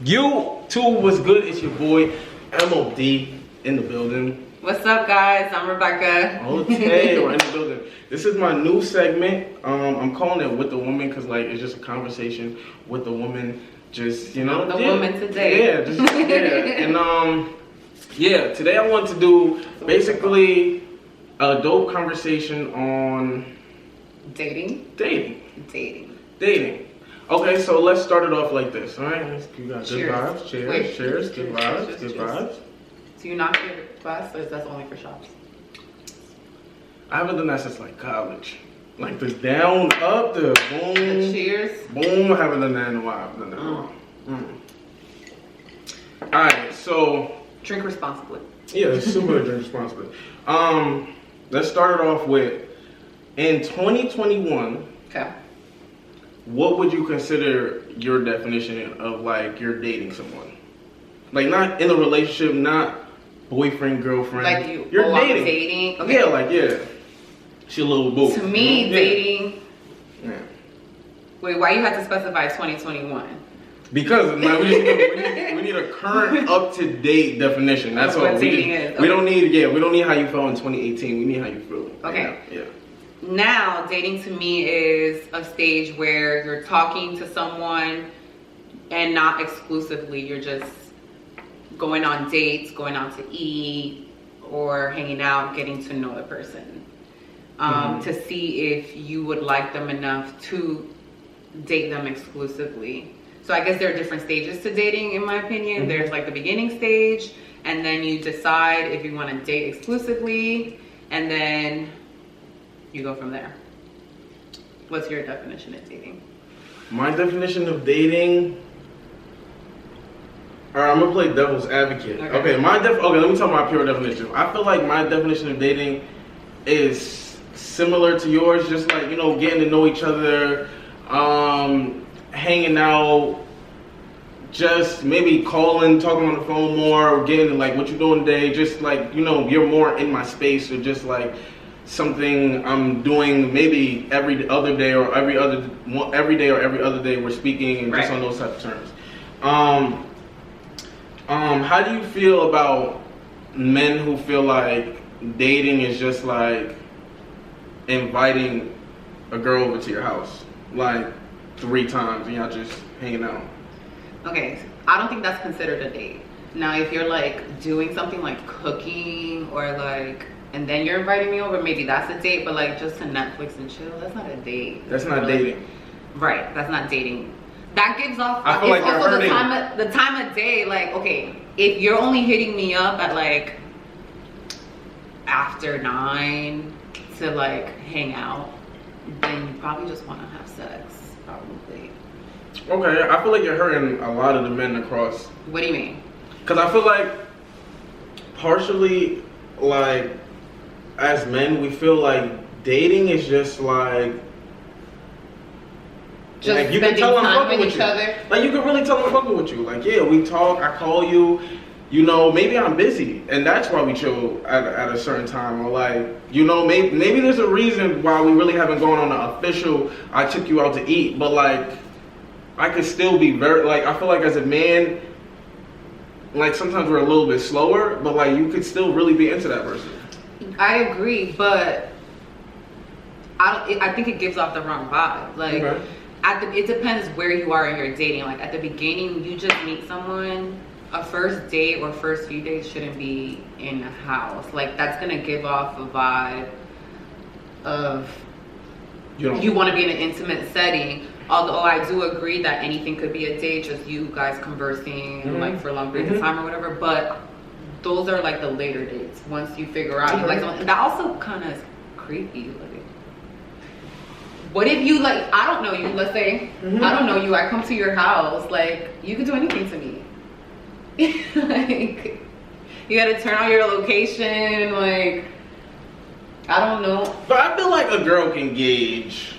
You too was good. It's your boy MOD in the building. What's up, guys? I'm Rebecca. Okay, we're in the building. This is my new segment. I'm calling it With the Woman because like it's just a conversation with the woman. Just the woman today. Yeah, and today I want to do basically a dope conversation on dating. Okay, so let's start it off like this. All right, you got good vibes. Cheers. Good vibes. Do you not get glass, or is that only for shops? I haven't done that since like college. Like the down, up, the boom. The cheers. Boom, I haven't done that in a while. Alright, so. Drink responsibly. Yeah, super drink responsibly. Let's start it off with, in 2021. Okay. What would you consider your definition of like you're dating someone? Like not in a relationship, not boyfriend, girlfriend. Like you're dating. Okay. Yeah. She a little boo. To me, dating. Yeah. Wait, why you have to specify 2021? Because like, we need a current, up to date definition. That's all. What dating is. Okay. We don't need how you felt in 2018. We need how you feel. Okay. Yeah. Now, dating to me is a stage where you're talking to someone and not exclusively. You're just going on dates, going out to eat, or hanging out, getting to know the person. To see if you would like them enough to date them exclusively. So I guess there are different stages to dating, in my opinion. There's like the beginning stage, and then you decide if you want to date exclusively, and then you go from there. What's your definition of dating? My definition of dating. Alright, I'm gonna play devil's advocate. Okay, let me tell my pure definition. I feel like my definition of dating is similar to yours, just like, getting to know each other, hanging out, just maybe calling, talking on the phone more, or getting like what you doing today, just like, you're more in my space, or just like something I'm doing maybe every other day or every day we're speaking, and just on those type of terms. How do you feel about men who feel like dating is just like inviting a girl over to your house like 3 times and y'all just hanging out? Okay, I don't think that's considered a date. Now, if you're like doing something like cooking or like, and then you're inviting me over, maybe that's a date. But like just to Netflix and chill, that's not a date. That's not dating. Right, that's not dating. That gives off. I feel like you're also hurting. the time of day. Like, okay, if you're only hitting me up at like after 9 to like hang out, then you probably just want to have sex, probably. Okay, I feel like you're hurting a lot of the men across. What do you mean? Because I feel like partially, like, as men, we feel like dating is just like you can tell I'm fucking with you. Like, you can really tell I'm fucking with you. Like, yeah, we talk, I call you, maybe I'm busy, and that's why we chill at a certain time. Or like, maybe there's a reason why we really haven't gone on an official, I took you out to eat, but like, I could still be very, like, I feel like as a man, like, sometimes we're a little bit slower, but like, you could still really be into that person. I agree, but I think it gives off the wrong vibe. Like, it depends where you are in your dating. Like, at the beginning, you just meet someone, a first date or first few days shouldn't be in a house. Like, that's gonna give off a vibe of you want to be in an intimate setting. Although I do agree that anything could be a date, just you guys conversing like for a long period of time or whatever. But those are like the later dates. Once you figure out you like someone, and that also kind of is creepy. Like, what if you like? I don't know you. Let's say I don't know you. I come to your house. Like, you could do anything to me. Like, you gotta turn on your location. Like, I don't know. But I feel like a girl can gauge.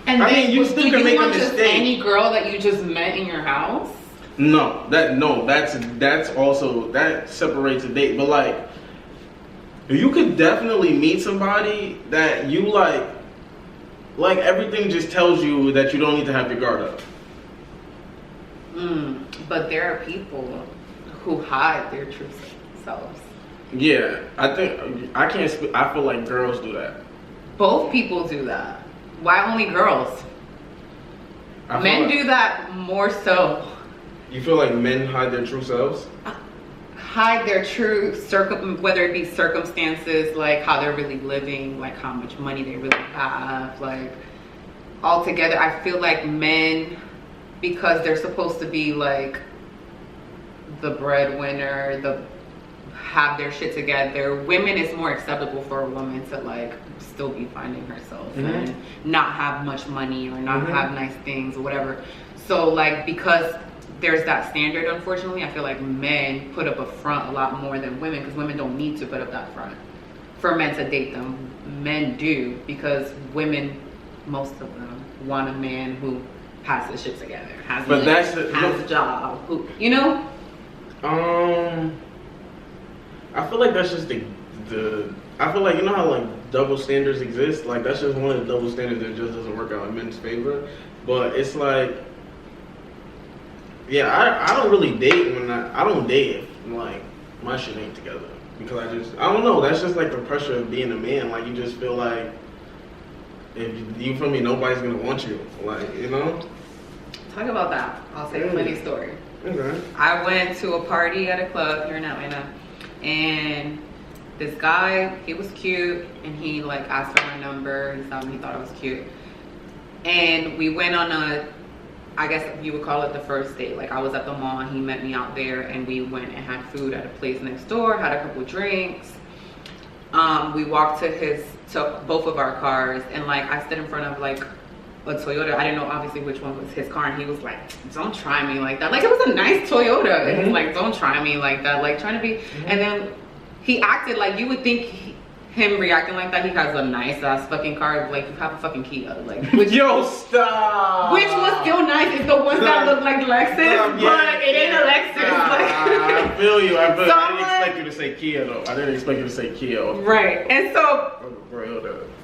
And I mean, you still can make a mistake. Just any girl that you just met in your house? No, that's also, that separates a date. But like, you could definitely meet somebody that you like everything just tells you that you don't need to have your guard up. But there are people who hide their true selves. Yeah, I think I can't. I feel like girls do that. Both people do that. Why only girls? Men do that more so. You feel like men hide their true selves? Hide their true whether it be circumstances, like how they're really living, like how much money they really have, like altogether. I feel like men, because they're supposed to be like the breadwinner, have their shit together. Women, it's more acceptable for a woman to like still be finding herself and not have much money or not have nice things or whatever. So like, because there's that standard, unfortunately, I feel like men put up a front a lot more than women, because women don't need to put up that front for men to date them. Men do, because women, most of them, want a man who has his shit together, has a job, who, you know? I feel like that's just the I feel like, you know how like double standards exist? Like that's just one of the double standards that just doesn't work out in men's favor. But it's like, yeah, I don't really date when I don't date if like my shit ain't together, because I don't know, that's just like the pressure of being a man. Like you just feel like if you feel me, nobody's gonna want you, like, you know. Talk about that. I'll say a funny story. Okay. I went to a party at a club here in Atlanta, and this guy, he was cute, and he like asked for my number. He thought I was cute, and we went on I guess you would call it the first date. Like I was at the mall, and he met me out there, and we went and had food at a place next door, had a couple drinks. We walked to both of our cars, and like I stood in front of like a Toyota. I didn't know obviously which one was his car, and he was like, don't try me like that. Like it was a nice Toyota, and he's like, don't try me like that, like trying to be. And then he acted like, you would think him reacting like that, he has a nice ass fucking car, like you have a fucking Kia, like yo, stop. Which was still nice. It's the ones that look like Lexus, but it ain't a Lexus. I feel you. I didn't expect you to say Kia though. I didn't expect you to say Kia. Right. And so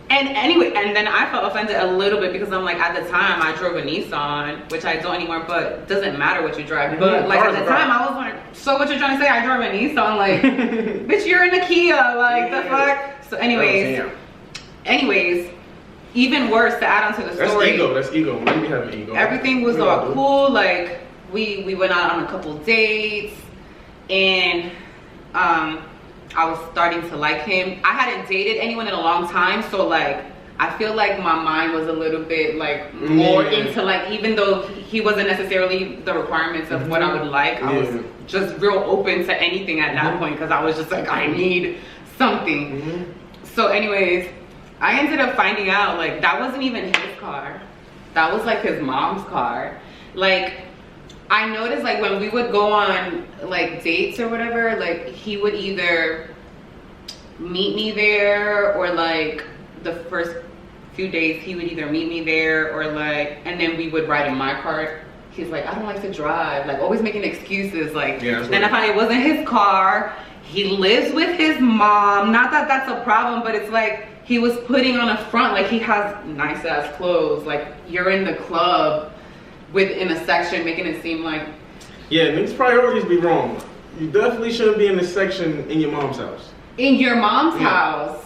and anyway, and then I felt offended a little bit, because I'm like, at the time I drove a Nissan, which I don't anymore, but it doesn't matter what you drive. But like at the time I was like, so what you're trying to say, I drove a Nissan? Like bitch, you're in a Kia, like the fuck. So anyways, even worse, to add on to the story, that's ego. Maybe have ego. Everything was all cool. Like we went out on a couple dates, and I was starting to like him. I hadn't dated anyone in a long time, so like I feel like my mind was a little bit like more into like, even though he wasn't necessarily the requirements of what I would like, I was just real open to anything at that point, because I was just like, I need something. So anyways, I ended up finding out like that wasn't even his car, that was like his mom's car. Like I noticed like when we would go on like dates or whatever, like he would either meet me there, or like the first few days he would either meet me there, or like, and then we would ride in my car. He's like, I don't like to drive, like always making excuses. Like then I found it wasn't his car. He lives with his mom. Not that that's a problem, but it's like he was putting on a front, like he has nice ass clothes, like you're in the club within a section, making it seem like, yeah, these priorities be wrong. You definitely shouldn't be in this section in your mom's house. In your mom's house.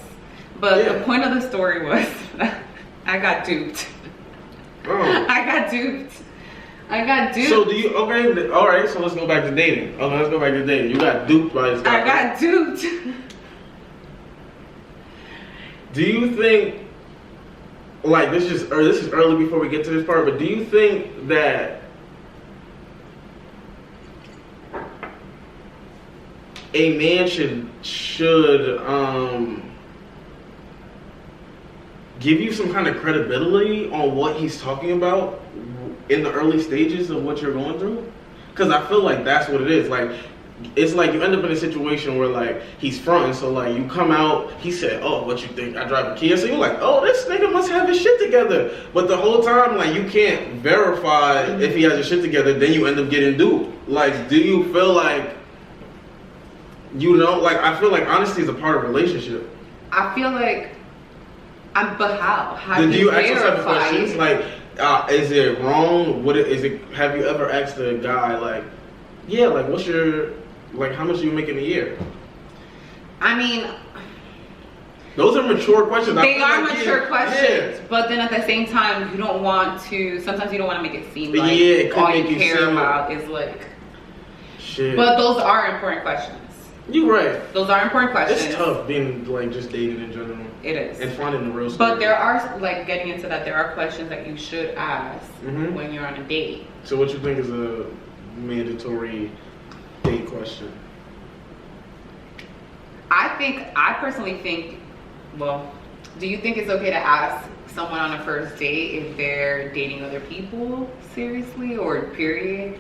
But the point of the story was I got duped. I got duped. So do you, okay, all right, so let's go back to dating. Okay, let's go back to dating. You got duped by this guy. I got duped. Do you think, like this is early before we get to this part, but do you think that a man should give you some kind of credibility on what he's talking about in the early stages of what you're going through? Because I feel like that's what it is. Like, it's like you end up in a situation where like he's fronting, so like you come out, he said, oh, what you think, I drive a Kia? So you're like, oh, this nigga must have his shit together. But the whole time, like, you can't verify if he has his shit together, then you end up getting duped. Like, do you feel like, you know, like, I feel like honesty is a part of a relationship. I feel like, but how? Do you ask yourself the questions? Like, is it wrong? Have you ever asked a guy like, yeah, like what's your, like how much do you make in a year? I mean, those are mature questions. They are mature questions, but then at the same time, you don't want to. Sometimes you don't want to make it seem like all you care about is like. Shit. But those are important questions. You're right. Those are important questions. It's tough being like just dating in general. It is. And finding the real story. But there are, like, getting into that, there are questions that you should ask when you're on a date. So what you think is a mandatory date question? I personally think, well, do you think it's okay to ask someone on a first date if they're dating other people seriously or period?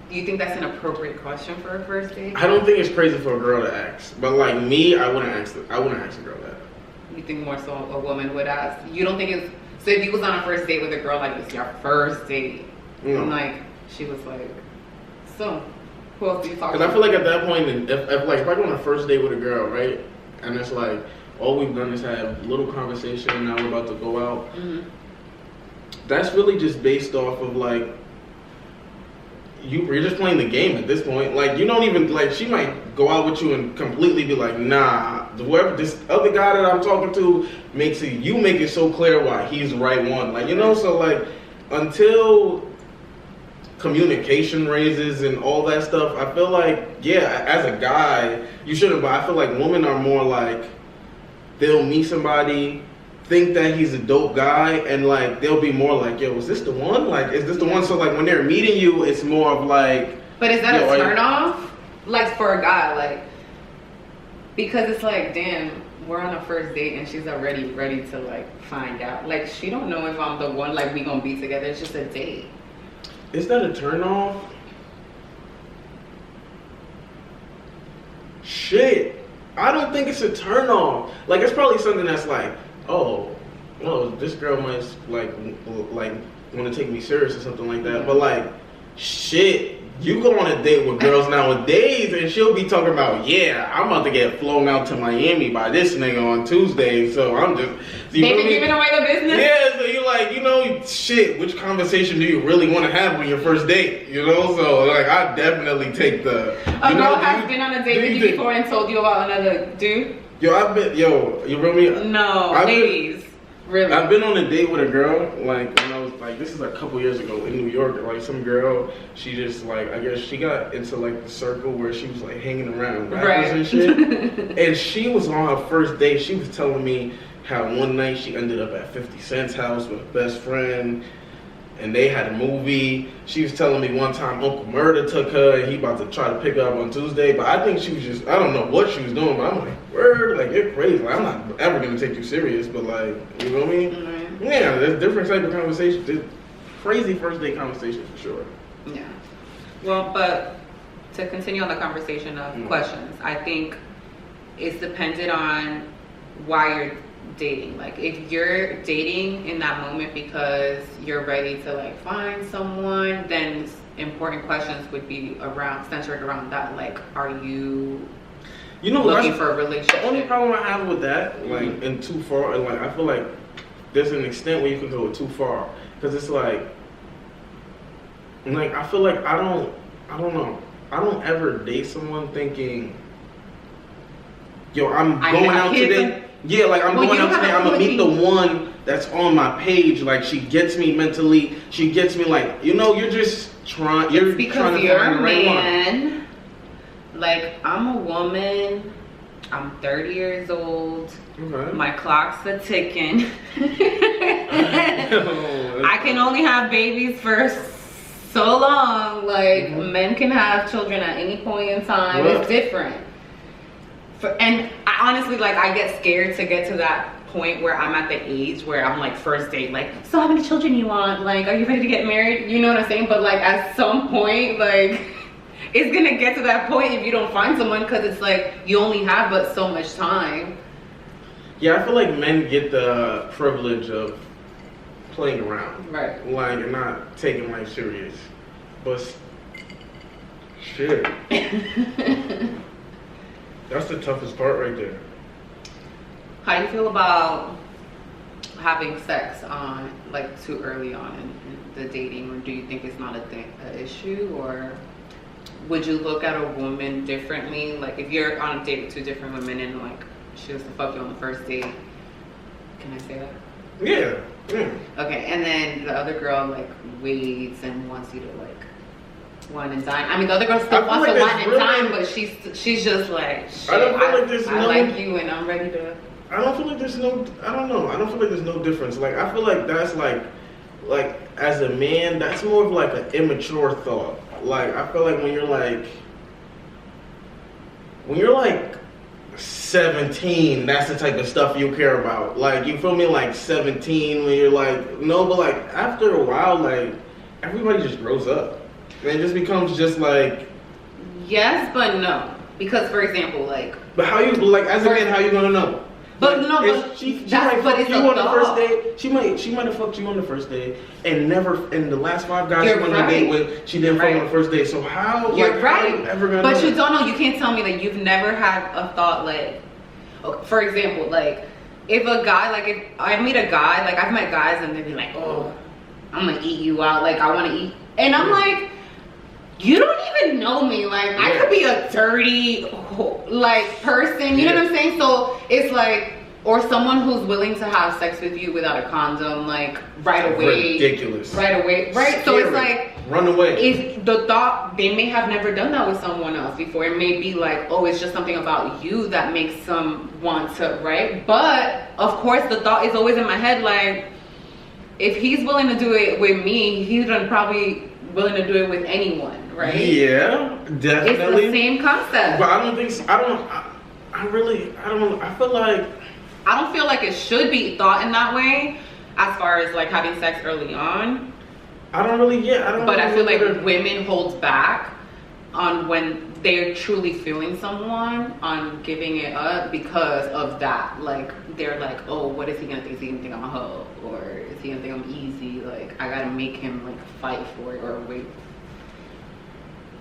Do you think that's an appropriate question for a first date? I don't think it's crazy for a girl to ask, but like me, I wouldn't ask a girl that. You think more so a woman would ask? You don't think it's, so if you was on a first date with a girl, like it's your first date, and like she was like, so who else do you talk to? Because I feel like at that point, if I go on a first date with a girl, right, and it's like all we've done is have a little conversation, and now we're about to go out. That's really just based off of like. You're just playing the game at this point. Like you don't even like. She might go out with you and completely be like, nah. Whoever this other guy that I'm talking to makes it. You make it so clear why he's the right one. Like you know. So like until communication raises and all that stuff, I feel like yeah. As a guy, you shouldn't. But I feel like women are more like they'll meet somebody. Think that he's a dope guy and like they'll be more like, yo, is this the one? Like, is this the one? So like when they're meeting you, it's more of like. But is that a turn off? Like for a guy, like because it's like, damn, we're on a first date and she's already ready to like find out. Like she don't know if I'm the one. Like we gonna be together. It's just a date. Is that a turn off? Shit, I don't think it's a turn off. Like it's probably something that's like. Oh, well, this girl might like want to take me serious or something like that. But like, shit, you go on a date with girls nowadays, and she'll be talking about, yeah, I'm about to get flown out to Miami by this nigga on Tuesday. So I'm just, they been giving away the business. Yeah, so you're like, you know, shit. Which conversation do you really want to have on your first date? You know, so like, I definitely take the. A girl has been on a date with you before and told you about another dude. You feel me? No, ladies, really. I've been on a date with a girl, like, when I was, like, this is a couple years ago in New York, like, some girl, she just, like, I guess she got into, like, the circle where she was, like, hanging around rappers and shit, and she was on her first date, she was telling me how one night she ended up at 50 Cent's house with a best friend, and they had a movie. She was telling me one time Uncle Murda took her and he about to try to pick her up on Tuesday. But I think she was just, I don't know what she was doing, but I'm like, word, like you're crazy. Like, I'm not ever gonna take you serious, but like, you know what I mean? Mm-hmm. Yeah, there's different type of conversations. There's crazy first date conversations for sure. Yeah. Well, but to continue on the conversation of questions, I think it's dependent on why you're dating. Like if you're dating in that moment because you're ready to like find someone, then important questions would be centered around that. Like, are you looking for a relationship? The only problem I have with that, like, and too far, and like I feel like there's an extent where you can go too far, because it's like I feel like I don't know. I don't ever date someone thinking, yo, I'm going out today. Yeah, like I'm going out today. I'm gonna meet the one that's on my page. Like she gets me mentally. She gets me like, you know, you're just trying. You're trying to find the right one. Like I'm a woman. I'm 30 years old. Okay. My clock's a ticking. I can only have babies for so long. Like men can have children at any point in time. Well, it's different. And I honestly, like, I get scared to get to that point where I'm at the age where I'm like first date, like, so how many children you want? Like, are you ready to get married? You know what I'm saying? But like at some point, like, it's gonna get to that point if you don't find someone, because it's like you only have but so much time. Yeah, I feel like men get the privilege of playing around, right? Like, and not taking life serious. But shit. That's the toughest part right there. How do you feel about having sex on like too early on in the dating, or do you think it's not an issue, or would you look at a woman differently? Like if you're on a date with two different women and like she was to fuck you on the first date, can I say that? Yeah. Okay, and then the other girl like waits and wants you to like wine and dine. I mean, the other girl still wants to wine and dine, but she's just like, shit, I don't feel like there's I like you and I'm ready to. I don't feel like there's no. I don't know. I don't feel like there's no difference. Like I feel like that's like as a man, that's more of like an immature thought. Like I feel like when you're like 17, that's the type of stuff you care about. Like you feel me? Like 17, when you're like no, but like after a while, like everybody just grows up. And it just becomes just like yes, but no. Because for example, like but how you like as a man, how you gonna know? But like, no, but she might fuck you on the first date. She might have fucked you on the first date, and never in the last 5 guys she went on a date with, she didn't fuck on the first date. So how? You're like, right. How you ever gonna but know? You don't know. You can't tell me that you've never had a thought like, for example, like if a guy, like if I meet a guy, like I've met guys and they be like, oh, I'm gonna eat you out. Like I want to eat, and I'm like. You don't even know me. Like I could be a dirty like person. You know what I'm saying? So it's like, or someone who's willing to have sex with you without a condom, like right away. Ridiculous. Right away. Right. Scary. So it's like run away. If the thought they may have never done that with someone else before. It may be like, oh, it's just something about you that makes them want to, right? But of course, the thought is always in my head, like if he's willing to do it with me, he's probably willing to do it with anyone. Right? Yeah, definitely. It's the same concept. But I don't think so. I feel like I don't feel like it should be thought in that way as far as like having sex early on. I don't really But I feel like women hold back on when they're truly feeling someone on giving it up because of that. Like they're like, oh, what is he gonna think? Is he gonna think I'm a hoe? Or is he gonna think I'm easy? Like I gotta make him like fight for it or wait.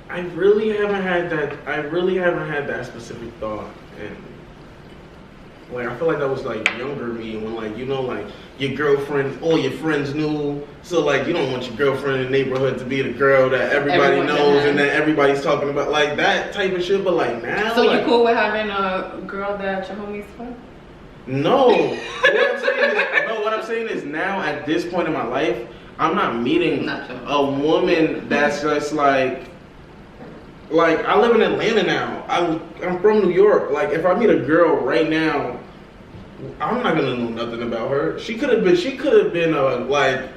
I really haven't had that specific thought, and like I feel like that was like younger me when like like your girlfriend, all your friends knew, so like you don't want your girlfriend in the neighborhood to be the girl that everybody knows and that everybody's talking about, like that type of shit. But like now, so like, you cool with having a girl that your homies fuck? No. What I'm saying is now at this point in my life, I'm not meeting a woman that's just like I live in Atlanta now. I'm from New York. Like if I meet a girl right now, I'm not gonna know nothing about her. She could have been a like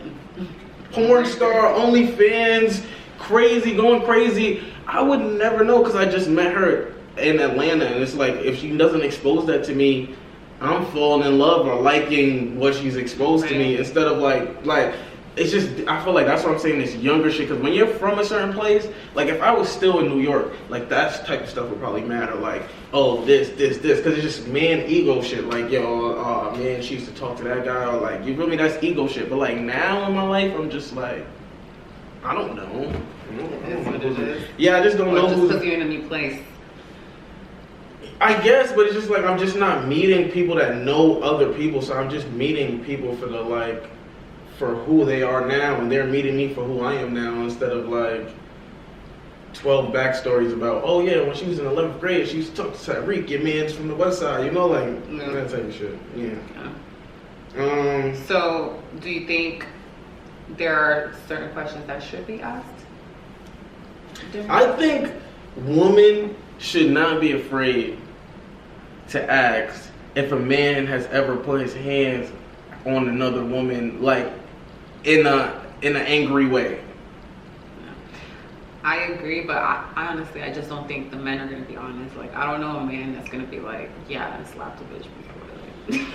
porn star, OnlyFans, going crazy. I would never know because I just met her in Atlanta, and it's like if she doesn't expose that to me, I'm falling in love or liking what she's exposed to me instead of like. It's just, I feel like that's what I'm saying, this younger shit, because when you're from a certain place, like if I was still in New York, like that type of stuff would probably matter, like, oh, this, because it's just man ego shit, like, yo, oh man, she used to talk to that guy, or like, you feel me, that's ego shit, but like now in my life, I'm just like, I don't know. Yeah, I just don't know just because you're in a new place. I guess, but it's just like, I'm just not meeting people that know other people, so I'm just meeting people for the like, for who they are now, and they're meeting me for who I am now, instead of like 12 backstories about, oh yeah, when she was in 11th grade, she used to talk to Tyreek, your man's from the West Side, like that type of shit. Yeah. So, do you think there are certain questions that should be asked? I think women should not be afraid to ask if a man has ever put his hands on another woman, like in an angry way. I agree, but I honestly, I just don't think the men are gonna be honest. Like, I don't know a man that's gonna be like, yeah, I slapped a bitch before.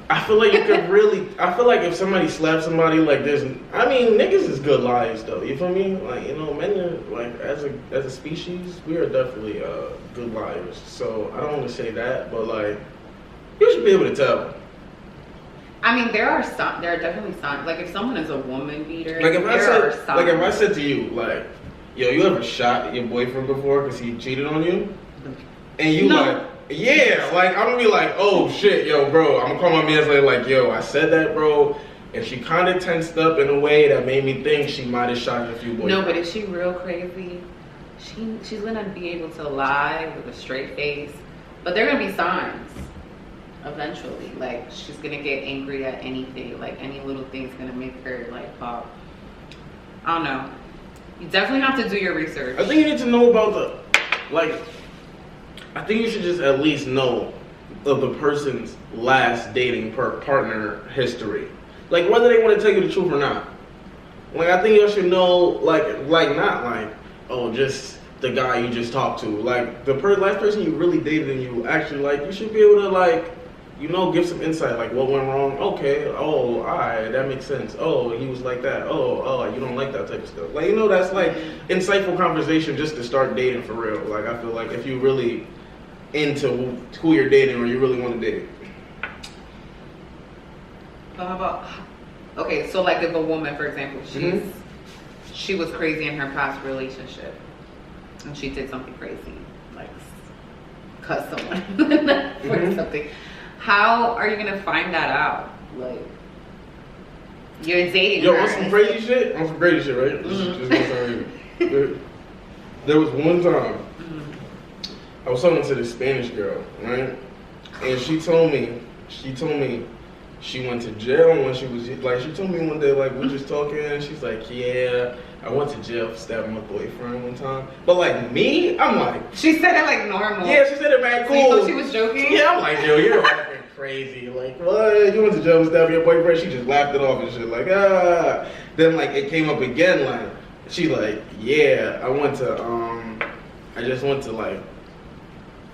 I feel like you could really. I feel like if somebody slaps somebody, like niggas is good liars though. You feel me? Like men are like as a species, we are definitely good liars. So I don't want to say that, but like you should be able to tell. I mean, there are definitely signs. Like if someone is a woman beater, if I said to you, like, yo, you ever shot your boyfriend before because he cheated on you? and you like, yeah, like I'm gonna be like, oh shit, yo, bro. I'm gonna call my man later, like, yo, I said that, bro. And she kind of tensed up in a way that made me think she might have shot a few boys. No, but if she real crazy, she's gonna be able to lie with a straight face. But there are gonna be signs eventually. Like she's gonna get angry at anything. Like any little thing's gonna make her like pop. I don't know. You definitely have to do your research. I think you need to know about I think you should just at least know of the person's last dating partner history. Like whether they want to tell you the truth or not. Like I think you should know, like not like, oh, just the guy you just talked to. Like the last person you really dated and you actually like, you should be able to like, you know, give some insight, like what went wrong. Okay, oh, alright, that makes sense. Oh, he was like that. Oh, you don't like that type of stuff. Like, you know, that's like insightful conversation just to start dating for real. Like I feel like if you really into who you're dating or you really want to date. But how about, okay, so like if a woman, for example, she was crazy in her past relationship and she did something crazy, like cut someone or something. How are you gonna find that out? Like you're dating her. On some crazy shit, right? Just gonna tell you. There was one time I was talking to this Spanish girl, right? And she told me she went to jail when she was like, she told me one day, like, we were just talking, and she's like, yeah, I went to jail for stabbing my boyfriend one time. But like me, I'm like, she said it like normal. Yeah, she said it back cool. So you thought she was joking? Yeah, I'm like, yo, you're fucking crazy. Like, what? You went to jail for stabbing your boyfriend? She just laughed it off and shit. Like, ah. Then like it came up again. Like, she like, yeah, I just went to like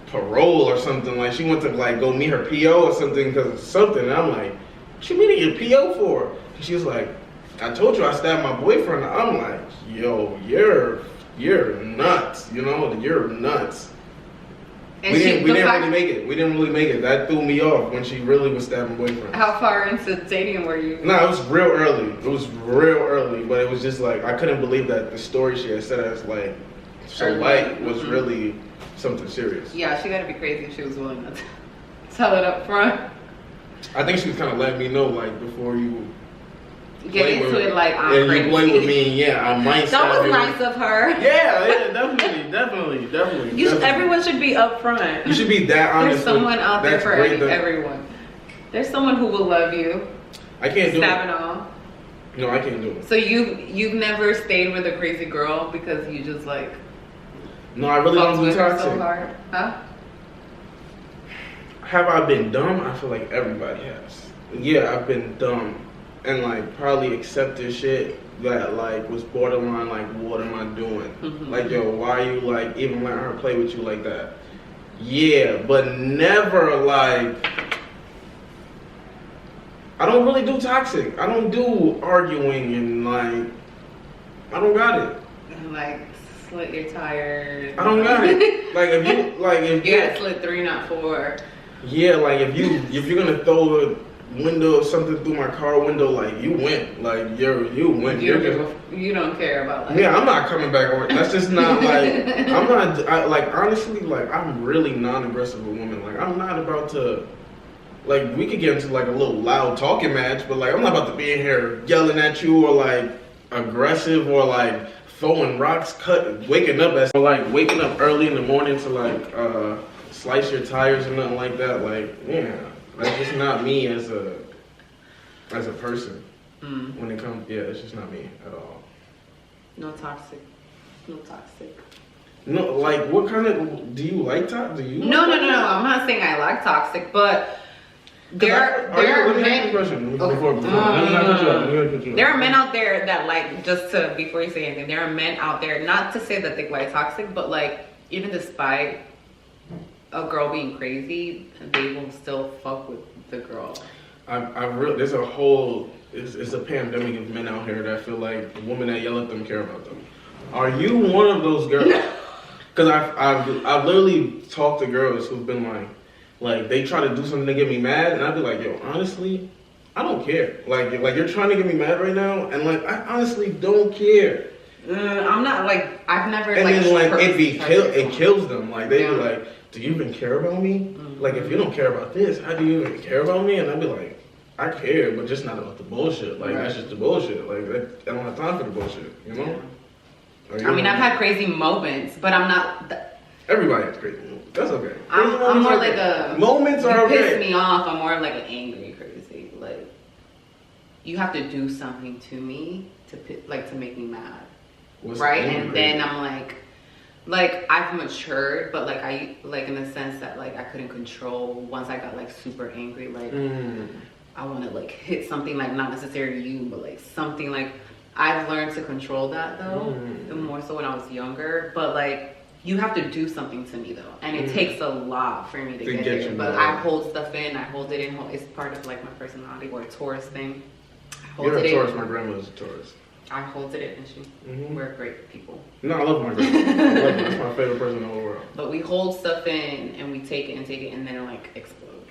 parole or something. Like she went to like go meet her PO or something because of something. And I'm like, what you meeting your PO for? And she was like, I told you I stabbed my boyfriend. I'm like, yo, you're nuts. You know, you're nuts. And we didn't really make it. We didn't really make it. That threw me off when she really was stabbing boyfriends. How far into dating were you? Nah, it was real early. But it was just like I couldn't believe that the story she had said as like so light was really something serious. Yeah, she gotta be crazy if she was willing to tell it up front. I think she was kind of letting me know like before you get into it, like I'm crazy. You play with me, yeah, I might. That was nice of her. Yeah, definitely. Everyone should be upfront. You should be that honest. There's someone out there for everyone. There's someone who will love you. I can't do it. Stab and all. No, I can't do it. So you've never stayed with a crazy girl because you just like. No, I really don't do toxic. So hard, huh? Have I been dumb? I feel like everybody has. Yeah, I've been dumb. And like probably accepted shit that like was borderline like, what am I doing? Like, yo, why are you like even letting her play with you like that? Yeah, but never like, I don't really do toxic. I don't do arguing and like, I don't got it. Like slit your tires. I don't got it. Like if you gotta slit 3, not 4. Yeah, like if you're gonna throw a window or something through my car window, like you went, like you went. You don't care about like. Yeah, I'm not coming back on. That's just not like I'm not like honestly like I'm really non-aggressive with women. Like I'm not about to. Like we could get into like a little loud talking match, but like I'm not about to be in here yelling at you or like aggressive or like throwing rocks, waking up early in the morning to like slice your tires or nothing like that. Like yeah. That's just not me as a person. When it comes, yeah, it's just not me at all. No toxic. No, like what kind of? Do you like toxic? Do you? No. I'm not saying I like toxic, but there are men. There are men out there that like before you say anything. There are men out there, not to say that they like toxic, but like even despite a girl being crazy, they will still fuck with the girl. There's a whole, it's a pandemic of men out here that feel like the women that yell at them care about them. Are you one of those girls? Because I've literally talked to girls who've been like they try to do something to get me mad, and I'd be like, yo, honestly, I don't care. Like you're trying to get me mad right now, and like I honestly don't care. I'm not like I've never. And then like it kills them. Like they be like, do you even care about me? Like, if you don't care about this, how do you even care about me? And I'd be like, I care, but just not about the bullshit. Like, that's just the bullshit. Like, I don't have time for the bullshit, you know? I mean, I've had crazy moments, but I'm not... Everybody has crazy moments. That's okay. I'm more like a... Moments are okay. You piss me off, I'm more like an angry crazy. Like, you have to do something to me to make me mad. Right? And then I'm like I've matured, but like in the sense that like I couldn't control once I got like super angry, like I want to like hit something, like not necessarily you, but like something. Like I've learned to control that though, more so when I was younger. But like you have to do something to me though, and it takes a lot for me to get there. But I hold stuff in, I hold it in. It's part of like my personality, or a Taurus thing. You're a Taurus. My grandmother's a Taurus. I hold it in, we're great people. No, I love my grandma. That's my favorite person in the whole world. But we hold stuff in and we take it, and then it like explode.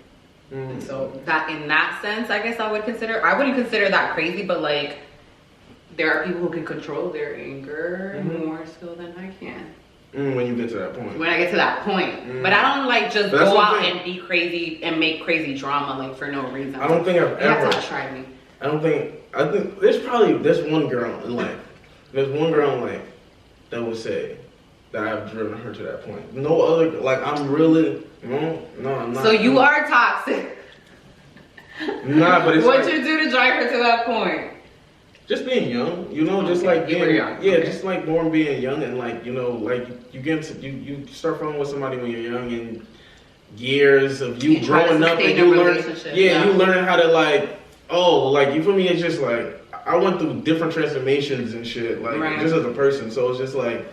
And so that, in that sense, I guess I wouldn't consider that crazy, but like there are people who can control their anger more so than I can. When you get to that point. When I get to that point. But I don't like just go out and be crazy and make crazy drama like for no reason. I don't think I've ever. That's how tried me. I think there's one girl in life. There's one girl in life that would say that I've driven her to that point. No other, like I'm really, no, I'm not. So you are toxic. Nah, but it's What'd you do to drive her to that point? Just being young, you know, just like being young. Yeah, just like born being young, and like, you know, like you start falling with somebody when you're young, and years of you growing up and you learn, you learn how to like, like you feel me? It's just like I went through different transformations and shit, like just as a person. So it's just like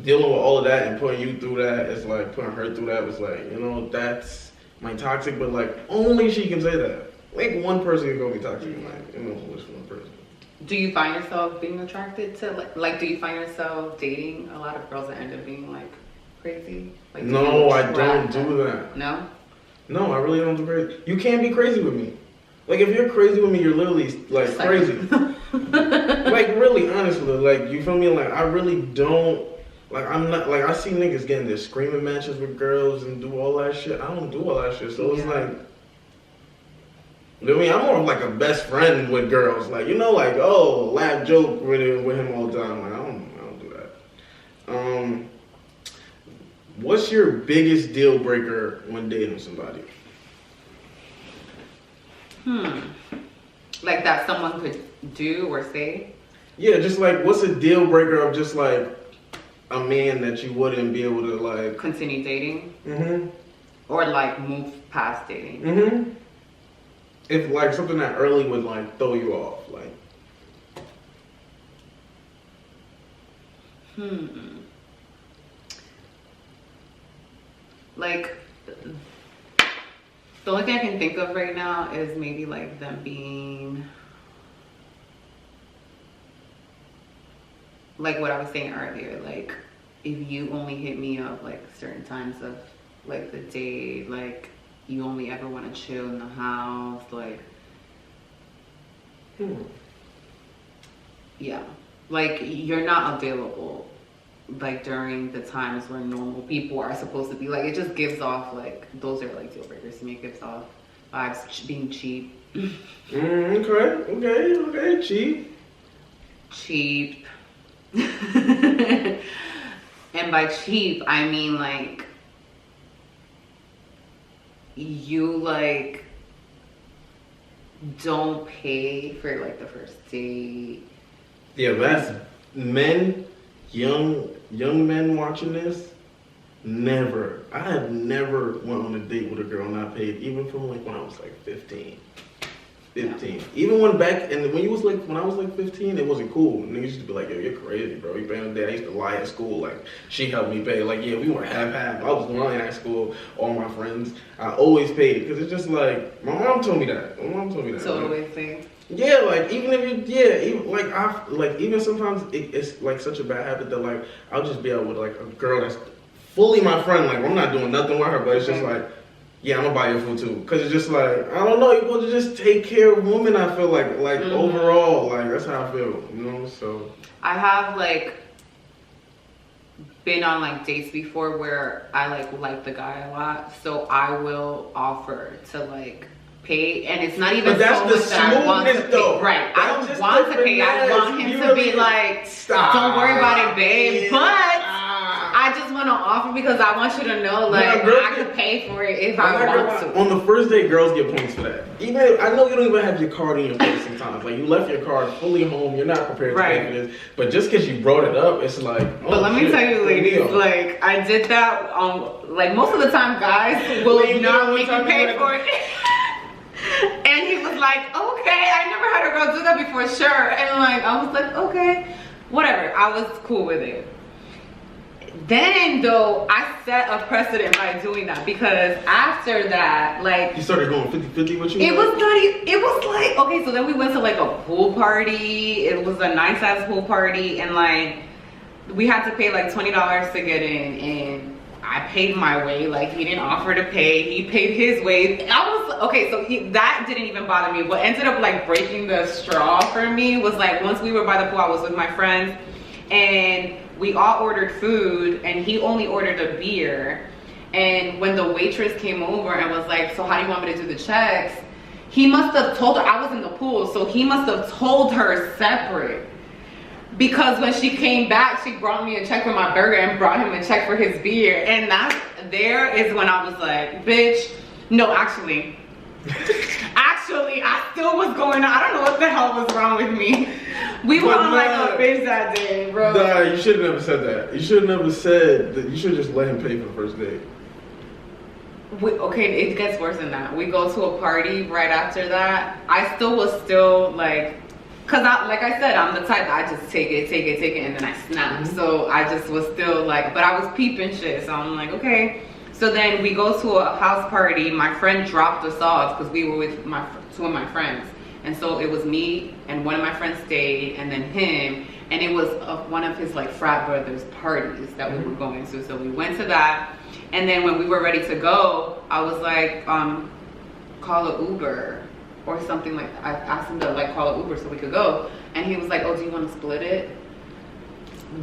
dealing with all of that and putting you through that. It's like putting her through that was like, you know, that's my toxic. But like only she can say that. Like one person can go be toxic, like, you know, just one person. Do you find yourself being attracted to like? Do you find yourself dating a lot of girls that end up being like crazy? Like, no, I don't do that. No. No, I really don't do crazy. You can't be crazy with me. Like if you're crazy with me, you're literally like crazy. Like really, honestly, like you feel me? Like I really don't. Like I'm not. Like I see niggas getting their screaming matches with girls and do all that shit. I don't do all that shit. So it's like. I mean, I'm more of like a best friend with girls. Like, you know, like, laugh, joke with him all the time. Like, I don't do that. What's your biggest deal breaker when dating somebody? Like that someone could do or say? Yeah, just like, what's a deal breaker of just like a man that you wouldn't be able to like... Continue dating? Or like move past dating? If like something that early would like throw you off, like. Like, the only thing I can think of right now is maybe like them being, like what I was saying earlier, like if you only hit me up like certain times of like the day, like you only ever want to chill in the house, like yeah, like you're not available like during the times where normal people are supposed to be. Like it just gives off like, those are like deal breakers to me. It gives off vibes being cheap. Okay, cheap. And by cheap I mean like you like don't pay for like the first date. Yeah, that's men, young men watching this. Never. I have never went on a date with a girl and I paid, even from like when I was like 15. Yeah. Even when I was like 15, it wasn't cool. Niggas used to be like, yo, you're crazy, bro. You paying a date. I used to lie at school. Like, she helped me pay. Like, yeah, we were half. I was lying at school. All my friends, I always paid. Because it's just like, my mom told me that. So always pay. Yeah, like, even if even sometimes it's like such a bad habit that like, I'll just be out with like a girl that's fully my friend. Like, I'm not doing nothing with her, but it's just like, yeah, I'm gonna buy your food too. Cause it's just like, I don't know, you're supposed to just take care of women, I feel like overall, like that's how I feel, you know, so. I have like been on like dates before where I like the guy a lot, so I will offer to like pay, and it's not even but that's so the much that I want to pay. though. Right, That's I don't just want the to pay. I finesse. want him You to be really- like, Stop. don't worry about it, babe. Yeah. But I just want to offer because I want you to know, like, Yeah, girl, I could pay for it if I'm I not want gonna to. lie. On the first date, girls get points for that. Even I know you don't even have your card in your face sometimes. Like you left your card fully home. You're not prepared to pay for this. But just because you brought it up, it's like. Oh, But let me shit, tell you, ladies, deal. like I did that. Like most of the time, guys will Wait, not you make know you what pay I'm for it. And he was like, okay, I never had a girl do that before, sure. And like I was like, okay, whatever. I was cool with it. Then though, I set a precedent by doing that because after that, like You started going 50-50 with you? it was not even, it was like, okay, so then we went to like a pool party. It was a nice ass pool party, and like we had to pay like $20 to get in, and I paid my way. Like he didn't offer to pay, he paid his way. I was okay, so that didn't even bother me. What ended up like breaking the straw for me was like once we were by the pool, I was with my friends, and we all ordered food, and he only ordered a beer. And when the waitress came over and was like, so how do you want me to do the checks? He must have told her, I was in the pool, so he must have told her separate. Because when she came back, she brought me a check for my burger and brought him a check for his beer. And there is when I was like, bitch, no, actually, I still was going on. I don't know what the hell was wrong with me. We were on like a binge that day, bro. Nah, you should have never said that. You should have never said that. You should just let him pay for the first date. Okay, it gets worse than that. We go to a party right after that. I still like, cause like I said, I'm the type I just take it, and then I snap. Mm-hmm. So I just was still like, but I was peeping shit. So I'm like, okay. So then we go to a house party. My friend dropped us off because we were with two of my friends. And so it was me and one of my friends stayed, and then him. And it was one of his like frat brothers' parties that we were going to. So we went to that. And then when we were ready to go, I was like, call an Uber or something like that. I asked him to like call an Uber so we could go. And he was like, oh, do you want to split it?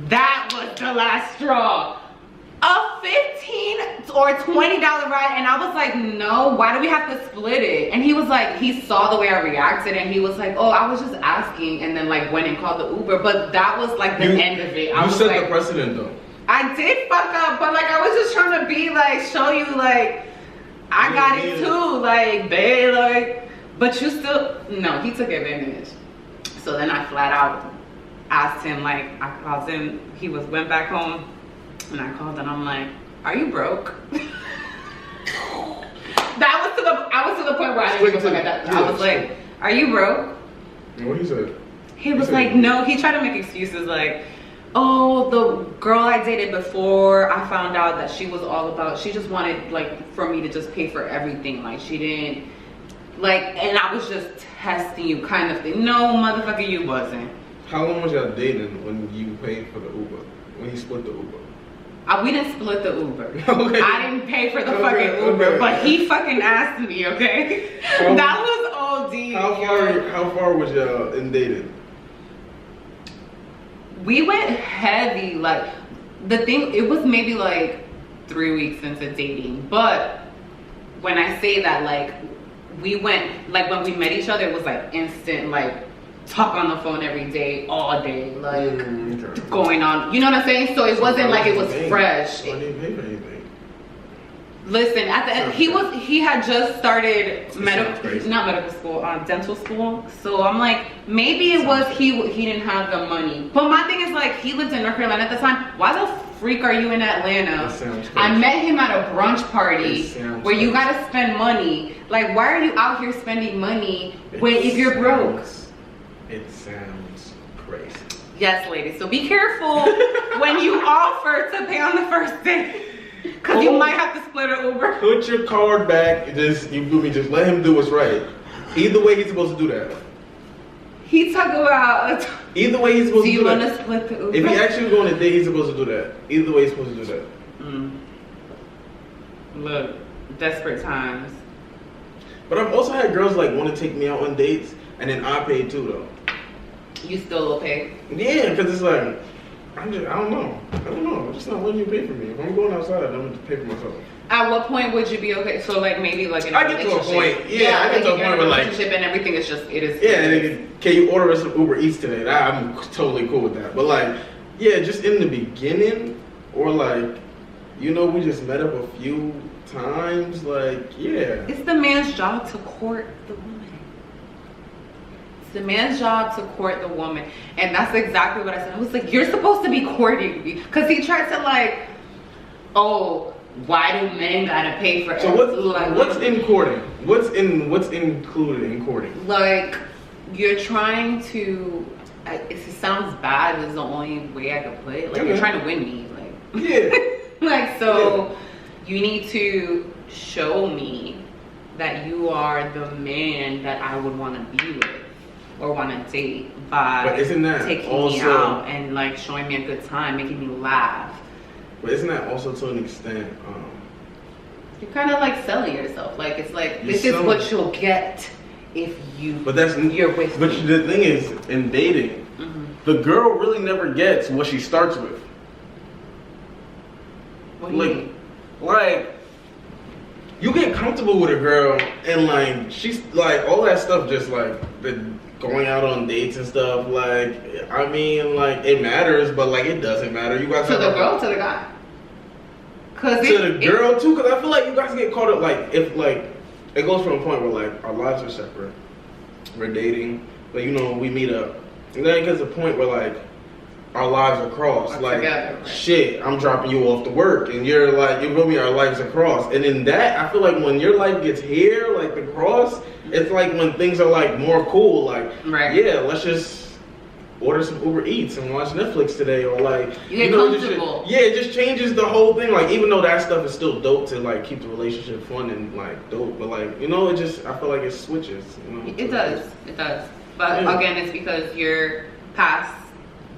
That was the last straw. A $15 or $20 ride, and I was like, no, why do we have to split it? And he was like, he saw the way I reacted, and he was like, oh, I was just asking, and then like went and called the Uber. But that was like the end of it. You set the precedent though. I did fuck up, but like I was just trying to be like, show you like I got it too, like babe, like, but you still, no, he took advantage. So then I flat out asked him, like I called him, went back home. And I called and I'm like, are you broke? I was to the point where I didn't give a fuck at that. I was like, are you broke? And what he said? He was like, no. He tried to make excuses like, oh, the girl I dated before, I found out that she was all about, she just wanted like for me to just pay for everything. Like she didn't, like, and I was just testing you kind of thing. No, motherfucker, you wasn't. How long was y'all dating when you paid for the Uber? When he split the Uber? We didn't split the Uber. Okay. I didn't pay for the fucking Uber, but he fucking asked me, okay? That was OD. How far was y'all in dating? We went heavy, like, the thing, it was maybe like 3 weeks into dating, but when I say that, like, we went, like, when we met each other, it was like instant, like, talk on the phone every day, all day, like okay. going on. You know what I'm saying? So it wasn't like it was fresh. Why didn't pay for anything? Listen, at the end, he had just started medical school, dental school. So I'm like, maybe it was he didn't have the money. But my thing is like, he lived in North Carolina at the time. Why the freak are you in Atlanta? I met him at a brunch party where you gotta spend money. Like, why are you out here spending money if you're broke? It sounds crazy. Yes, ladies. So be careful when you offer to pay on the first date, because you might have to split an Uber. Put your card back. Just let him do what's right. Either way, he's supposed to do that. He talk about. Either way, he's supposed to do that. Do you want to split the Uber? If he actually going on a date, he's supposed to do that. Either way, he's supposed to do that. Look, desperate times. But I've also had girls like want to take me out on dates, and then I pay too though. You still will pay? Yeah, because it's like I don't know. don't know. I'm just not letting you pay for me. If I'm going outside, I'm going to pay for myself. At what point would you be okay? So like maybe like in a I get to a point. Yeah, I get to a point where like relationship and everything is just it is. Yeah, and can you order us some Uber Eats today? I'm totally cool with that. But like, yeah, just in the beginning, or like, you know, we just met up a few times. Like, yeah. It's the man's job to court the woman. It's the man's job to court the woman, and that's exactly what I said. I was like, you're supposed to be courting me, because he tried to like, oh. Why do men gotta pay for? So what's in courting? What's included in courting? Like you're trying to. It sounds bad. But it's the only way I could put it. Like you're trying to win me. Like yeah. like so, you need to show me that you are the man that I would want to be with or want to date by but isn't that taking also, me out and like showing me a good time, making me laugh. But isn't that also to an extent? You're kind of like selling yourself. Like it's like this is what you'll get if you. But you're with me. But the thing is, in dating, the girl really never gets what she starts with. What do you mean? Like you get comfortable with a girl, and like she's like all that stuff, just like the going out on dates and stuff. Like I mean, like it matters, but like it doesn't matter. You guys to the girl, to the guy. To the girl too, because I feel like you guys get caught up. Like if like it goes from a point where like our lives are separate, we're dating, but you know we meet up, and then it gets to a point where like our lives are crossed. Like together, right? Shit, I'm dropping you off to work, and you're like you feel me? Our lives are crossed, and in that I feel like when your life gets here, like the cross, it's like when things are like more cool. Like yeah, let's just order some Uber Eats and watch Netflix today, or like you get comfortable. It just changes the whole thing. Like even though that stuff is still dope to like keep the relationship fun and like dope, but like you know it just I feel like it switches. You know, it does. But again, it's because you're past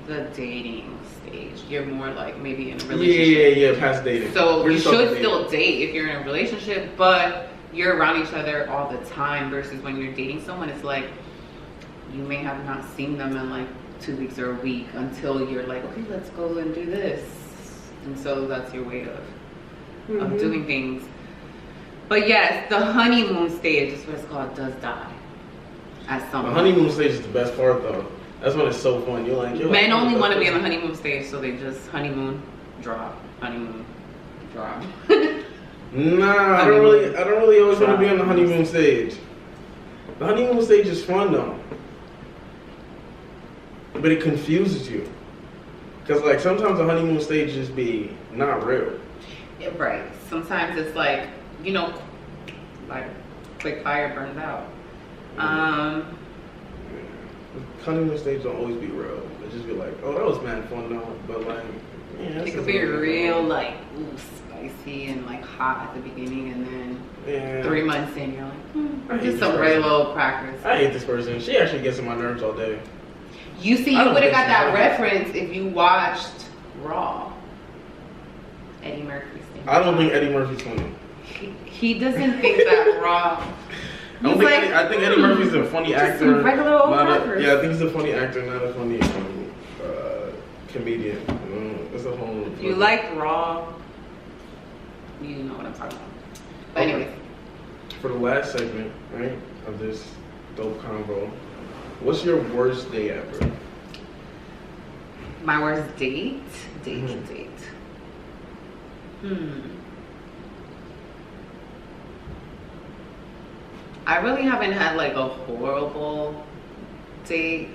the dating stage. You're more like maybe in a relationship. Yeah, past dating. So you should still date if you're in a relationship, but you're around each other all the time. Versus when you're dating someone, it's like you may have not seen them in like 2 weeks or a week until you're like, okay, let's go and do this. And so that's your way of doing things. But yes, the honeymoon stage is what it's called, does die at some point. The honeymoon stage is the best part though. That's when it's so fun. You're like, men only want to be on the honeymoon stage, so they just honeymoon, drop, honeymoon, drop. Nah, I don't really always want to be on the honeymoon stage. The honeymoon stage is fun though. But it confuses you. Because like sometimes the honeymoon stage just be not real. Yeah, right. Sometimes it's like, you know, like quick fire burns out. Honeymoon stage don't always be real. It just be like, oh, that was mad fun though. But like, yeah, it could be real like spicy and like hot at the beginning, and then 3 months in you're like, just some regular old crackers. I hate this person. She actually gets on my nerves all day. You see, you would have got that reference if you watched Raw. Eddie Murphy's thing. I don't think Eddie Murphy's funny. He doesn't think that Raw. I think Eddie Murphy's a funny actor. Some regular old crackers. I think he's a funny actor, not a funny comedian. It's a whole. If you like Raw, you know what I'm talking about. But anyways. For the last segment, right, of this dope convo, what's your worst day ever? My worst date? Date. I really haven't had like a horrible date,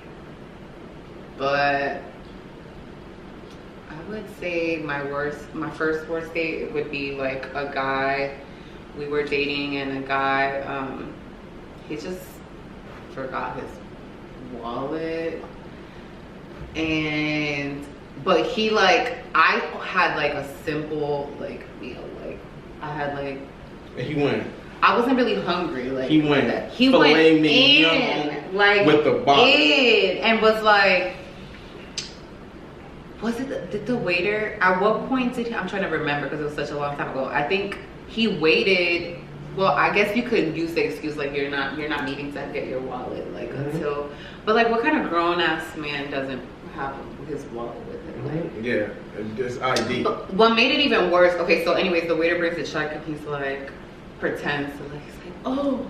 but I would say my first worst date would be like a guy. We were dating and a guy, he just forgot his wallet, but he like, I had like a simple like meal, like I had like, and he went. I wasn't really hungry. Like he went. He went in, like with the box, and was like, was it? Did the waiter? At what point did he? I'm trying to remember because it was such a long time ago. I think he waited. Well, I guess you could use the excuse like you're not needing to get your wallet like until. But like, what kind of grown ass man doesn't have his wallet with him? Yeah, it's ID. What made it even worse? Okay, so anyways, the waiter brings the check and he's like, pretends to like, he's like, oh.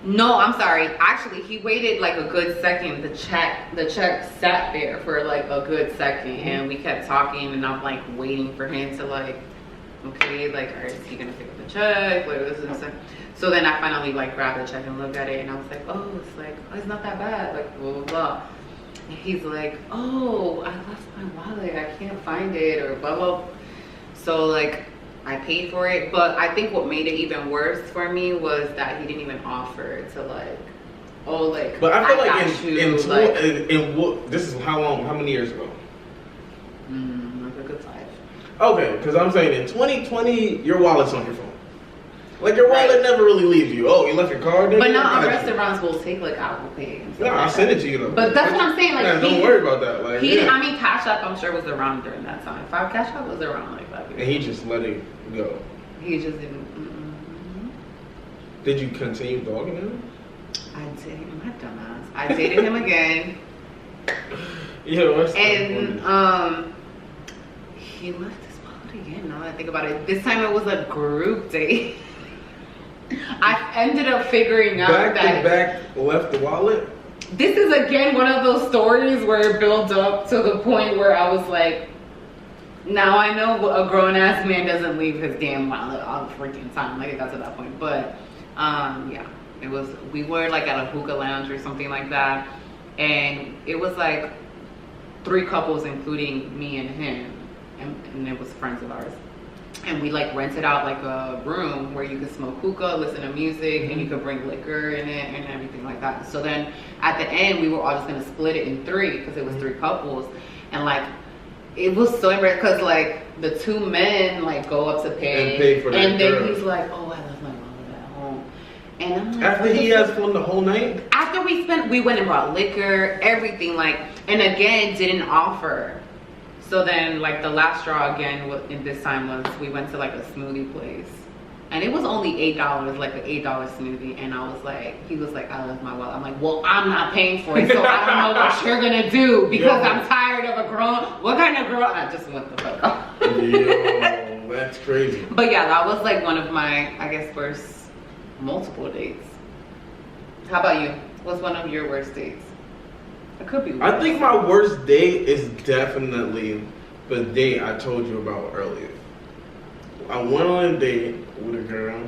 No, I'm sorry. Actually, he waited like a good second. The check sat there for like a good second, and we kept talking, and I'm like waiting for him to like, okay, like, all right, is he gonna pick up the check? Like, this is this. So then I finally like grabbed the check and looked at it, and I was like, oh, it's like, oh, it's not that bad, like blah blah blah. And he's like, oh, I lost my wallet, I can't find it, or blah blah. So like, I paid for it, but I think what made it even worse for me was that he didn't even offer to like, oh, like. But I feel like this is how long? How many years ago? Like a good 5. Okay, because I'm saying in 2020, your wallet's on your phone. Like your wallet never really leaves you. Oh, you left your card there? But now restaurants will take like Apple Pay. No, I'll send it to you though. But that's what I'm saying. Like, man, don't worry about that. Like, I mean, Cash App, I'm sure was around during that time. Cash App was around like 5 years. And he just let it go. He just didn't. Did you continue dogging him? I did. My dumbass. I dated him again. Yeah, what's and he left his wallet again. Now that I think about it, this time it was a group date. I ended up figuring out back left the wallet. This is again one of those stories where it built up to the point where I was like, now I know a grown ass man doesn't leave his damn wallet all the freaking time. Like it got to that point, but yeah, it was. We were like at a hookah lounge or something like that, and it was like 3 couples, including me and him, and it was friends of ours. And we like rented out like a room where you could smoke hookah, listen to music, and you could bring liquor in it and everything like that. So then at the end, we were all just gonna split it in 3 because it was 3 couples. And like, it was so embarrassing because like the 2 men like go up to pay for that and then girl. he's like, oh, I left my wallet at home. And I'm like, after he has fun the whole night? After we went and brought liquor, everything, like, and again, didn't offer. So then, like, the last straw again, in this time was we went to like a smoothie place, and it was only $8, like an $8 smoothie. And I was like, he was like, I left my wallet. I'm like, well, I'm not paying for it, so I don't know what you're gonna do because I'm tired of a girl. What kind of girl? I just went the fuck off. Yo, that's crazy. But yeah, that was like one of my, I guess, first multiple dates. How about you? What's one of your worst dates? It could be worse. I think my worst date is definitely the date I told you about earlier. I went on a date with a girl,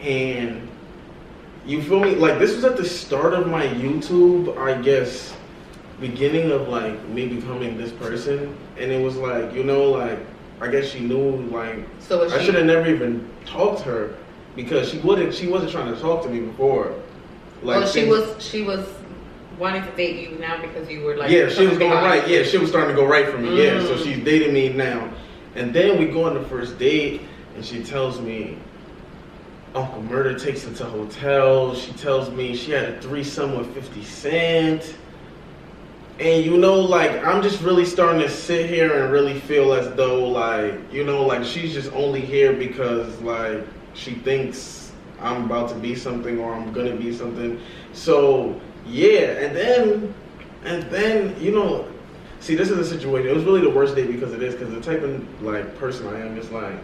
and you feel me? Like, this was at the start of my YouTube, I guess, beginning of like me becoming this person. And it was like, you know, like, I guess she knew, like, so I should have never even talked to her because she wasn't trying to talk to me before. Like, she was wanting to date you now because you were like, yeah, she was going right. Yeah, she was starting to go right for me. Yeah, so she's dating me now. And then we go on the first date, and she tells me Uncle Murder takes her to hotels. She tells me she had a threesome with 50 Cent. And you know, like, I'm just really starting to sit here and really feel as though, like, you know, like, she's just only here because, like, she thinks I'm about to be something or I'm gonna be something. So yeah, and then, you know, see, this is a situation. It was really the worst day because of this, because the type of like person I am is like,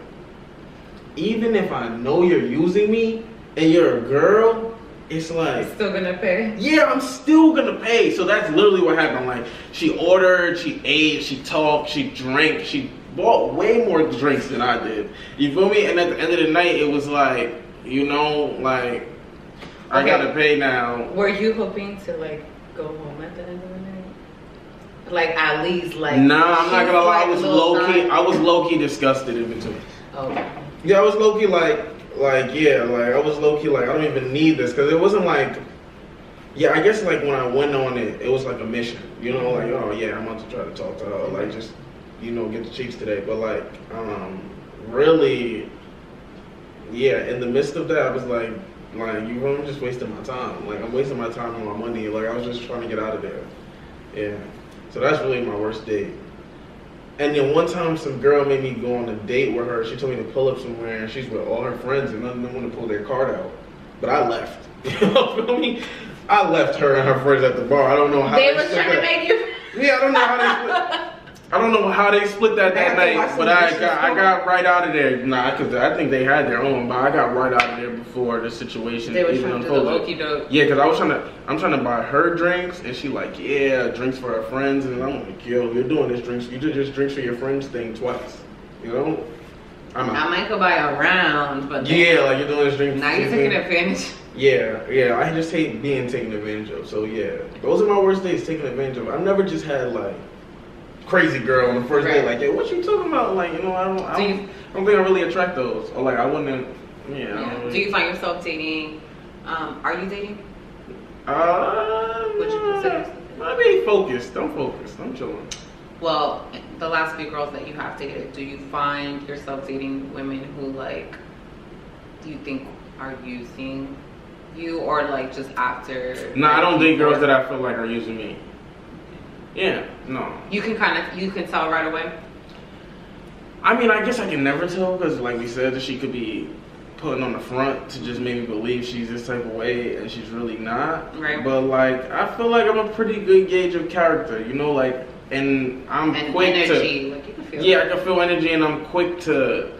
even if I know you're using me and you're a girl, it's like, you're still gonna pay? Yeah, I'm still gonna pay. So that's literally what happened. Like, she ordered, she ate, she talked, she drank, she bought way more drinks than I did. You feel me? And at the end of the night, it was like, you know, like, I gotta pay now. Were you hoping to like go home at the end of the night? Like, at least like. Nah, I'm not gonna lie. I was low key disgusted in between. Okay. Yeah, I was low key like I was low key like, I don't even need this, because it wasn't like. Yeah, I guess like when I went on it, it was like a mission. You know, like, oh yeah, I'm about to try to talk to her, like, just, you know, get the cheeks today. But like, really, yeah, in the midst of that, I was like, I'm just wasting my time. Like, I'm wasting my time and my money. Like, I was just trying to get out of there. Yeah. So that's really my worst date. And then one time, some girl made me go on a date with her. She told me to pull up somewhere, and she's with all her friends, and none of them want to pull their card out. But I left. You know what I mean? I left her and her friends at the bar. I don't know how they was trying to make you. Yeah, I don't know how they split. I don't know how they split that night, but I got right out of there. Nah, because I think they had their own, but I got right out of there before the situation They were even trying to do the unfolded. okey-doke. Yeah, because I'm trying to buy her drinks, and she like, yeah, drinks for her friends, and I'm like, yo, you're doing this drinks, you did just drinks for your friends thing twice, you know? I'm out. I might go buy a round, but Yeah, like you're doing this drink. now you're taking advantage. Yeah, I just hate being taken advantage of. So yeah, those are my worst days, taken advantage of. I've never just had like crazy girl on the first day, like, yo, what you talking about? Like, you know, I don't think I really attract those, or like I wouldn't. Yeah. Do you find yourself dating? Are you dating? Would you consider? I mean, focused. I'm focused. I'm chilling. Well, the last few girls that you have dated, do you find yourself dating women who like you think are using you, or like just after? No, I don't date girls that I feel like are using me. Yeah, no. You can tell right away. I mean, I guess I can never tell because, like we said, she could be putting on the front to just make me believe she's this type of way and she's really not. Right. But like, I feel like I'm a pretty good gauge of character, you know, like, and I'm quick energy. to. Like you can feel. Yeah, I can feel energy, and I'm quick to.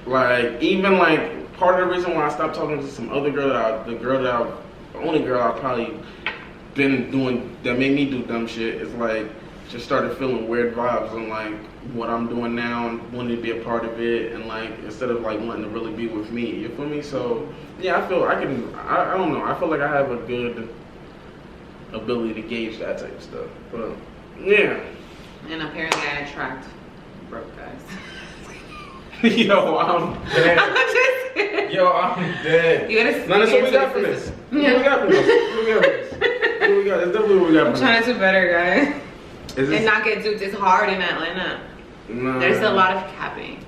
Like, even like part of the reason why I stopped talking to some other girl, the only girl I've probably been doing that made me do dumb shit is like just started feeling weird vibes on like what I'm doing now and wanting to be a part of it, and like instead of like wanting to really be with me, you feel me? So yeah, I feel I don't know, I feel like I have a good ability to gauge that type of stuff. But yeah. And apparently I attract broke guys. Yo, I'm dead. I'm just kidding. Yo, I'm dead. You gotta No, that's what we got for this. Yeah. What we got for this? What we got for this? What we got? It's definitely what we got for I'm this. trying to do better, guys. Is this, And not get duped. It's hard in Atlanta. nah, There's a lot of capping.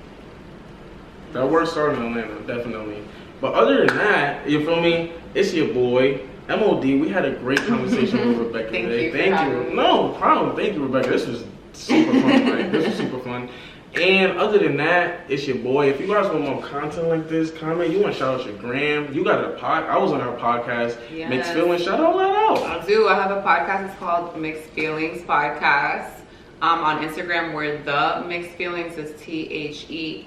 that word started in Atlanta, definitely. But other than that, you feel me? It's your boy, MOD. We had a great conversation with Rebecca Thank today. you for Thank having you. me. No problem. Thank you, Rebecca. This was super fun, right? This was super fun. And other than that, it's your boy. If you guys want more content like this, comment. You want to shout out your gram. You got a pod. I was on her podcast. Yes. Mixed Feelings. Shout all that out. I do. I have a podcast. It's called Mixed Feelings Podcast. On Instagram, where the Mixed Feelings is THEMIX''D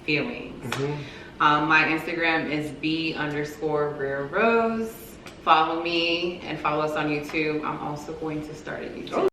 feelings. My Instagram is B_Rare Rose. Follow me and follow us on YouTube. I'm also going to start a YouTube.